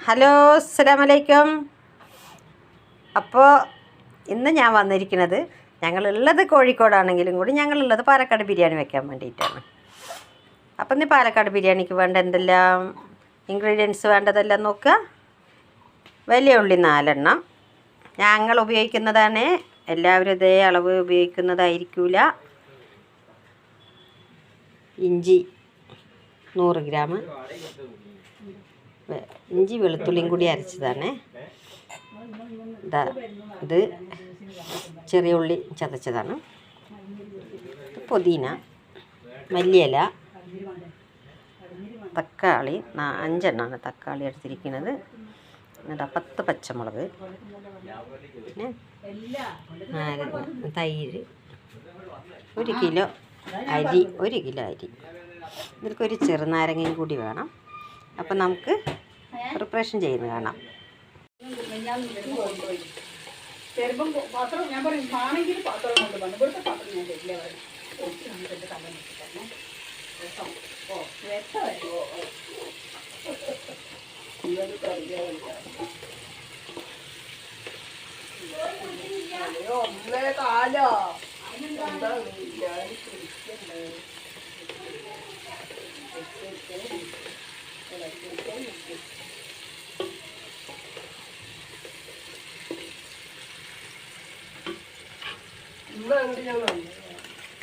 Hello, അസ്സലാമു അലൈക്കും. അപ്പോൾ ഇന്ന് ഞാൻ വന്നിരിക്കുന്നത്, ഞങ്ങളുള്ളത് കോഴിക്കോടാണെങ്കിലും കൂടി ഞങ്ങളുള്ളത് പാലക്കാട് ബിരിയാണി വെക്കാൻ വേണ്ടിയിട്ടാണ്. അപ്പം ഇന്ന് പാലക്കാട് ബിരിയാണിക്ക് വേണ്ട എന്തെല്ലാം ഇൻഗ്രീഡിയൻസ് വേണ്ടതെല്ലാം നോക്കുക. വലിയ ഉള്ളി 4 എണ്ണം ഞങ്ങൾ ഉപയോഗിക്കുന്നതാണ്. എല്ലാവരും ഇതേ അളവ് ഉപയോഗിക്കുന്നതായിരിക്കില്ല. ഇഞ്ചി 100 ഗ്രാം, ഇഞ്ചി വെളുത്തുള്ളിയും കൂടി അരച്ചതാണ്. ഇത് ചെറിയ ഉള്ളി ചതച്ചതാണ്. പുതിന, മല്ലിയില, തക്കാളി 5 എണ്ണമാണ് തക്കാളി എടുത്തിരിക്കുന്നത്. 10 പച്ചമുളക്, പിന്നെ തൈര്, 1 കിലോ അരി, 1 കിലോ അരി. ഇതിൽക്കൊരു ചെറുനാരങ്ങയും കൂടി വേണം. അപ്പം നമുക്ക് പ്രിപ്പറേഷൻ ചെയ്യുന്നത് കാണാം.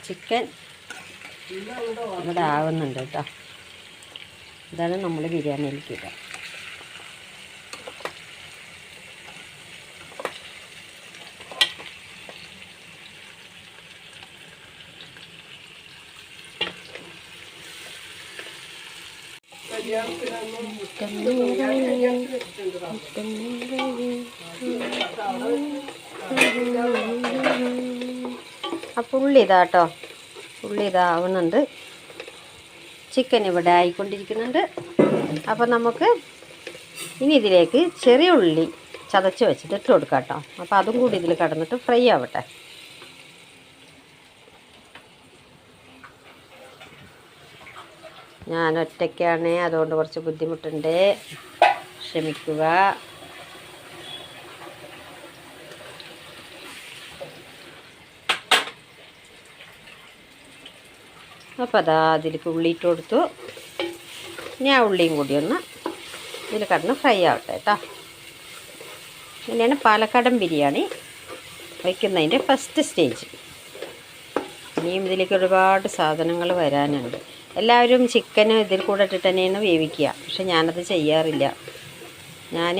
ചിക്കൻ ഇവിടെ ആവുന്നുണ്ട് കേട്ടോ. ഇതാണ് നമ്മൾ ബിരിയാണിയിലേക്ക് ഇടുക. അപ്പോൾ ഉള്ളി ഇതാട്ടോ, ഉള്ളി ഇതാവുന്നുണ്ട്. ചിക്കൻ ഇവിടെ ആയിക്കൊണ്ടിരിക്കുന്നുണ്ട്. അപ്പോൾ നമുക്ക് ഇനി ഇതിലേക്ക് ചെറിയ ഉള്ളി ചതച്ച് വെച്ചിട്ട് ഇട്ട് കൊടുക്കാം കേട്ടോ. അപ്പോൾ അതും കൂടി ഇതിൽ കടന്നിട്ട് ഫ്രൈ ആവട്ടെ. ഞാൻ ഒറ്റയ്ക്കാണ്, അതുകൊണ്ട് കുറച്ച് ബുദ്ധിമുട്ടുണ്ട്, ക്ഷമിക്കുക. അപ്പോൾ അതാ അതിലേക്ക് ഉള്ളി ഇട്ട് കൊടുത്തു. ഞാൻ ഉള്ളിയും കൂടി ഒന്ന് ഇതിൽ കടന്ന് ഫ്രൈ ആവട്ടെ കേട്ടോ. ഇങ്ങനെയാണ് പാലക്കാടൻ ബിരിയാണി വയ്ക്കുന്നതിൻ്റെ ഫസ്റ്റ് സ്റ്റേജ്. ഇനിയും ഇതിലേക്ക് ഒരുപാട് സാധനങ്ങൾ വരാനുണ്ട്. എല്ലാവരും ചിക്കന് ഇതിൽ കൂടെ ഇട്ടിട്ട് തന്നെയാണ് വേവിക്കുക. പക്ഷെ ഞാനത് ചെയ്യാറില്ല. ഞാൻ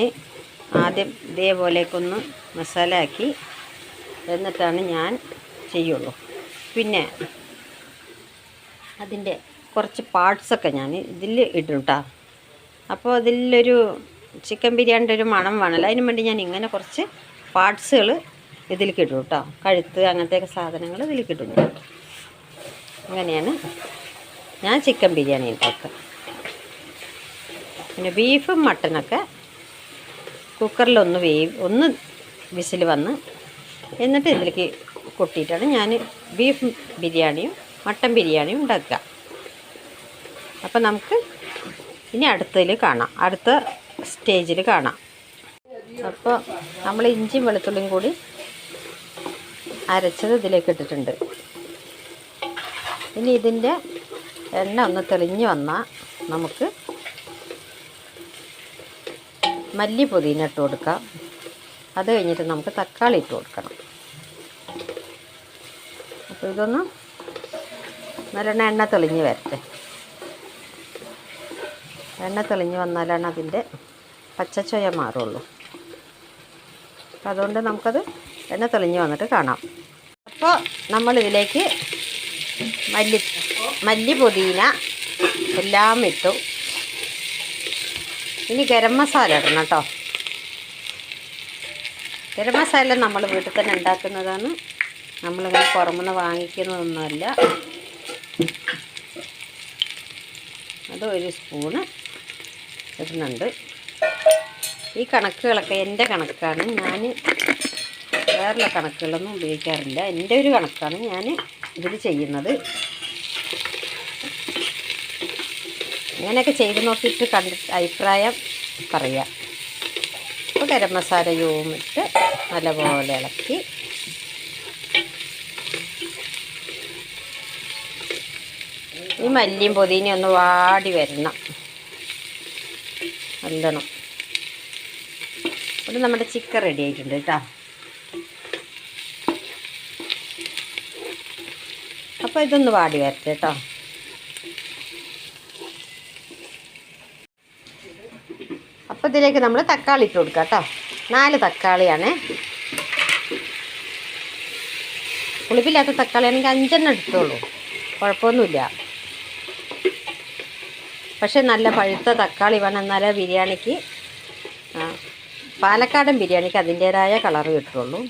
ആദ്യം ഇതേപോലെയൊക്കെ മസാല ആക്കി എന്നിട്ടാണ് ഞാൻ ചെയ്യുള്ളൂ. പിന്നെ അതിൻ്റെ കുറച്ച് പാർട്സൊക്കെ ഞാൻ ഇതിൽ ഇടും കേട്ടോ. അപ്പോൾ അതിലൊരു ചിക്കൻ ബിരിയാണിൻ്റെ ഒരു മണം വേണമല്ലോ, അതിന് വേണ്ടി ഞാൻ ഇങ്ങനെ കുറച്ച് പാർട്സുകൾ ഇതിലേക്ക് ഇടും കേട്ടോ. കഴുത്ത് അങ്ങനത്തെയൊക്കെ സാധനങ്ങൾ ഇതിലേക്ക് ഇടും. അങ്ങനെയാണ് ഞാൻ ചിക്കൻ ബിരിയാണി ഉണ്ടാക്കുക. പിന്നെ ബീഫും മട്ടനൊക്കെ കുക്കറിലൊന്ന് ഒന്ന് വിസിൽ വന്ന് എന്നിട്ട് ഇതിലേക്ക് കൊട്ടിയിട്ടാണ് ഞാൻ ബീഫ് ബിരിയാണിയും മട്ടൻ ബിരിയാണിയും ഉണ്ടാക്കുക. അപ്പം നമുക്ക് ഇനി അടുത്തതിൽ കാണാം, അടുത്ത സ്റ്റേജിൽ കാണാം. അപ്പോൾ നമ്മൾ ഇഞ്ചിയും വെളുത്തുള്ളിയും കൂടി അരച്ചത് ഇതിലേക്ക് ഇട്ടിട്ടുണ്ട്. ഇനി ഇതിൻ്റെ എണ്ണ ഒന്ന് തെളിഞ്ഞ് വന്നാൽ നമുക്ക് മല്ലി പുതിന ഇട്ട് കൊടുക്കാം. അത് കഴിഞ്ഞിട്ട് നമുക്ക് തക്കാളി ഇട്ട് കൊടുക്കണം. അപ്പോൾ ഇതൊന്ന് നല്ലോണം എണ്ണ തെളിഞ്ഞ് വരട്ടെ. എണ്ണ തെളിഞ്ഞ് വന്നാലാണ് അതിൻ്റെ പച്ചച്ചൊയ മാറുള്ളൂ. അപ്പം അതുകൊണ്ട് നമുക്കത് എണ്ണ തെളിഞ്ഞ് വന്നിട്ട് കാണാം. അപ്പോൾ നമ്മളിതിലേക്ക് മല്ലി പുതിന എല്ലാം ഇട്ടു. ഇനി ഗരം മസാല ഇടണം കേട്ടോ. ഗരം മസാല നമ്മൾ വീട്ടിൽ തന്നെ ഉണ്ടാക്കുന്നതാണ്. നമ്മളിങ്ങനെ പുറമെന്ന് വാങ്ങിക്കുന്നതൊന്നുമല്ല. അത് 1 സ്പൂണ് ഇടുന്നുണ്ട്. ഈ കണക്കുകളൊക്കെ എൻ്റെ കണക്കാണ്. ഞാൻ വേറെയുള്ള കണക്കുകളൊന്നും ഉപയോഗിക്കാറില്ല. എൻ്റെ ഒരു കണക്കാണ് ഞാൻ ഇതിൽ ചെയ്യുന്നത്. ഇങ്ങനെയൊക്കെ ചെയ്ത് നോക്കിയിട്ട് കണ്ടിട്ട് അഭിപ്രായം പറയാം. അപ്പോൾ ഗരം മസാലയും ഇട്ട് നല്ലപോലെ ഇളക്കി ഈ മല്ലിയും പുതിനയും ഒന്ന് വാടി വരണം നല്ലോണം. ഇവിടെ നമ്മുടെ ചിക്കൻ റെഡി ആയിട്ടുണ്ട് കേട്ടോ. അപ്പോൾ ഇതൊന്ന് വാടി വരട്ടെ കേട്ടോ. അപ്പോൾ ഇതിലേക്ക് നമ്മൾ തക്കാളി ഇട്ട് കൊടുക്കാം കേട്ടോ. 4 തക്കാളിയാണ്. പുളിപ്പില്ലാത്ത തക്കാളിയാണെങ്കിൽ 5 എടുത്തോളൂ, കുഴപ്പമൊന്നുമില്ല. പക്ഷെ നല്ല പഴുത്ത തക്കാളി വേണം, എന്നാലേ ബിരിയാണിക്ക് പാലക്കാടൻ ബിരിയാണിക്ക് അതിൻ്റേതായ കളറ് കിട്ടുള്ളൂ.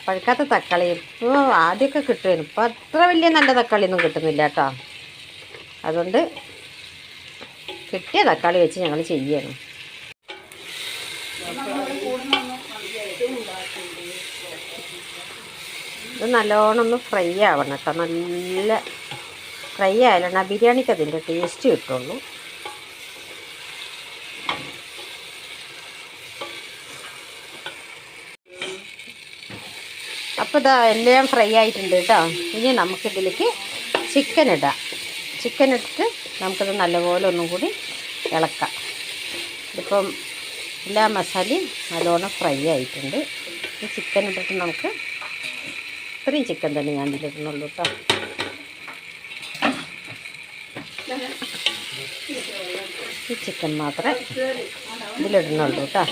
പഴുക്കാത്ത തക്കാളി ഇപ്പോൾ ആദ്യമൊക്കെ കിട്ടുമായിരുന്നു, ഇപ്പോൾ അത്ര വലിയ നല്ല തക്കാളിയൊന്നും കിട്ടുന്നില്ല കേട്ടോ. അതുകൊണ്ട് കിട്ടിയ തക്കാളി വെച്ച് ഞങ്ങൾ ചെയ്യണം. ഇത് നല്ലോണം ഒന്ന് ഫ്രൈ ആവണം കേട്ടോ. നല്ല ഫ്രൈ ആയാലാണ് ആ ബിരിയാണിക്ക് അതിൻ്റെ ടേസ്റ്റ് കിട്ടുള്ളൂ. അപ്പോൾ ഇതാ എല്ലാം ഫ്രൈ ആയിട്ടുണ്ട് കേട്ടോ. ഇനി നമുക്കിതിലേക്ക് ചിക്കൻ ഇടാം. ചിക്കൻ ഇട്ടിട്ട് നമുക്കിത് നല്ലപോലെ ഒന്നും കൂടി ഇളക്കാം. ഇതിപ്പം എല്ലാ മസാലയും നല്ലോണം ഫ്രൈ ആയിട്ടുണ്ട്. ഈ ചിക്കൻ ഇട്ടിട്ട് നമുക്ക് ഇത്രയും ചിക്കൻ തന്നെ ഞാൻ ഇതിലിടുന്നുള്ളൂ കേട്ടോ. ഈ ചിക്കൻ മാത്രമേ ഇതിലിടുന്നുള്ളൂ കേട്ടോ.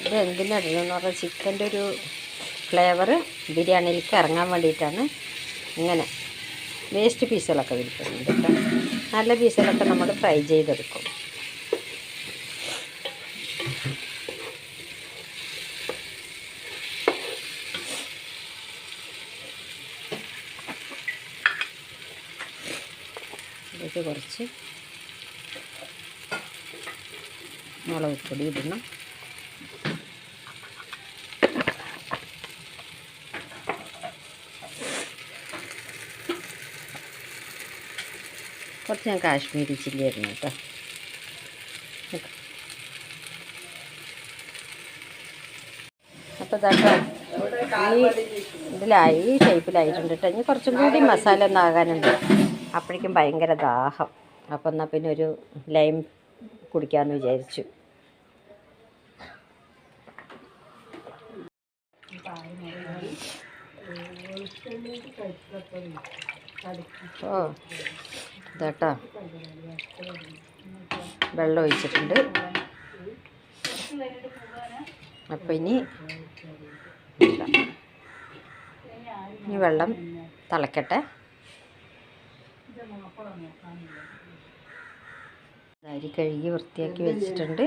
ഇത് എന്തിനിടുന്നതെന്ന് പറഞ്ഞാൽ ചിക്കൻ്റെ ഒരു ഫ്ലേവർ ബിരിയാണിയിലേക്ക് ഇറങ്ങാൻ വേണ്ടിയിട്ടാണ്. ഇങ്ങനെ വേസ്റ്റ് പീസുകളൊക്കെ വിൽക്കുന്നുണ്ട് കേട്ടോ. നല്ല പീസുകളൊക്കെ നമ്മൾ ഫ്രൈ ചെയ്തെടുക്കും. ഇതിലേക്ക് കുറച്ച് മുളക് പൊടി ഇടണം. കുറച്ച് ഞാൻ കാശ്മീരി ചില്ലി ആയിരുന്നു കേട്ടോ. അപ്പോൾ ഇതാട്ടോ ഈ ഷേപ്പിലായിട്ടുണ്ട് കേട്ടോ. ഇനി കുറച്ചും കൂടി മസാല ഒന്നും ആകാനുണ്ട്. അപ്പോഴേക്കും ഭയങ്കര ദാഹം. അപ്പോൾ എന്നാൽ പിന്നെ ഒരു ലൈം കുടിക്കാമെന്ന് വിചാരിച്ചു. ഓ ഇതാട്ടോ വെള്ളം ഒഴിച്ചിട്ടുണ്ട്. അപ്പോൾ ഇനി വെള്ളം തിളക്കട്ടെ. അരി കഴുകി വൃത്തിയാക്കി വെച്ചിട്ടുണ്ട്.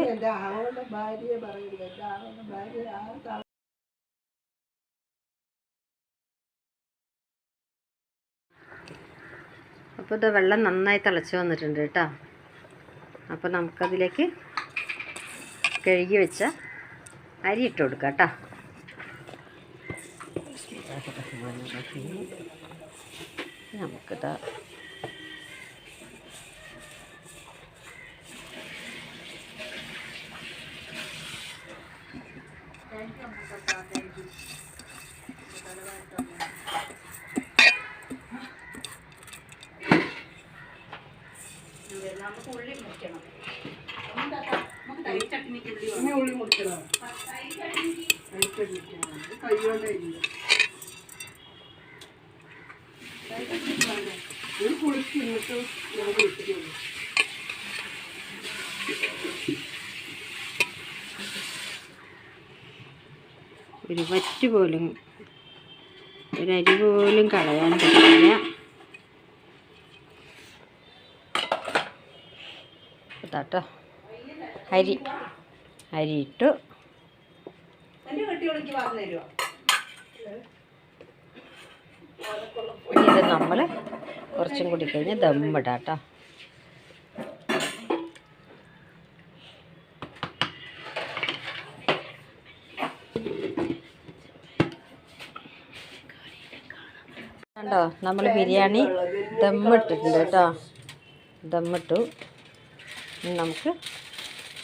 അപ്പോൾ ഇത് വെള്ളം നന്നായി തിളച്ച് വന്നിട്ടുണ്ട് കേട്ടോ. അപ്പോൾ നമുക്കതിലേക്ക് കഴുകി വെച്ച അരി ഇട്ട് കൊടുക്കാം കേട്ടോ. നമുക്കിതാ ഒരു വറ്റ് പോലും ഒരരി പോലും കളയാൻ പറ്റില്ല. കേട്ടോ അരി ഇട്ടു. ഇത് നമ്മൾ കുറച്ചും കൂടി കഴിഞ്ഞ് ദമ്മിടാം കേട്ടോ. കണ്ടോ, നമ്മൾ ബിരിയാണി ദമ്മിട്ടിട്ടുണ്ട് കേട്ടോ. ദമ്മിട്ടു. ഇനി നമുക്ക്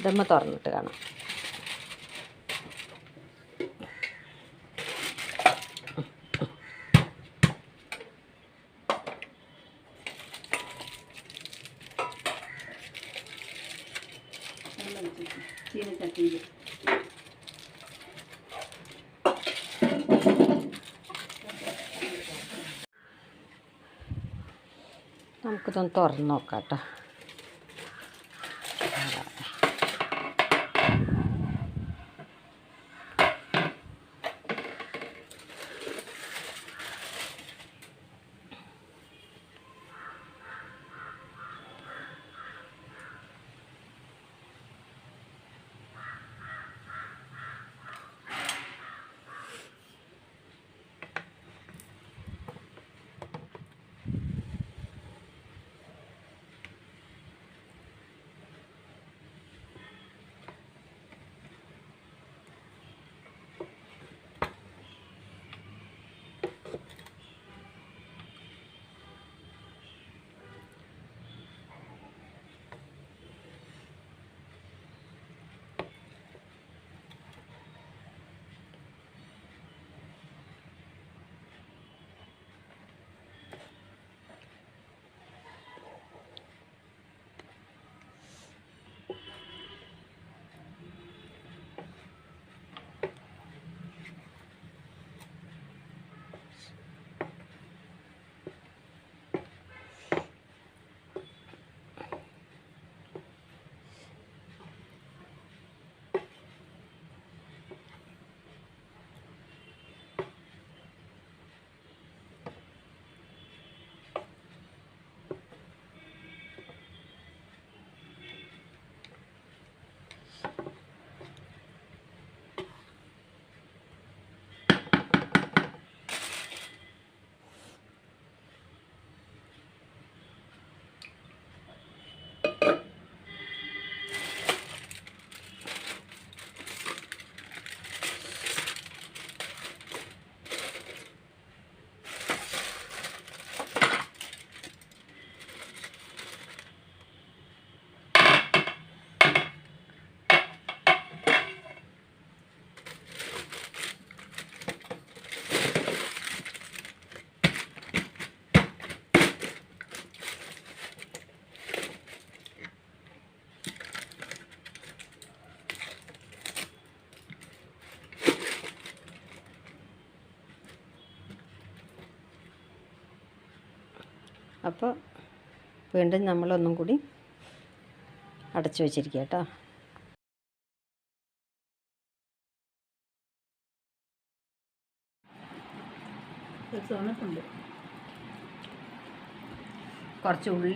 ദമ്മ് തുറന്നിട്ട് കാണാം. നമുക്കിതൊന്ന് തുറന്ന് നോക്കാം കേട്ടോ. അപ്പോൾ വീണ്ടും നമ്മളൊന്നും കൂടി അടച്ചു വെച്ചിരിക്കുക കേട്ടോ. കുറച്ച് ഉള്ളി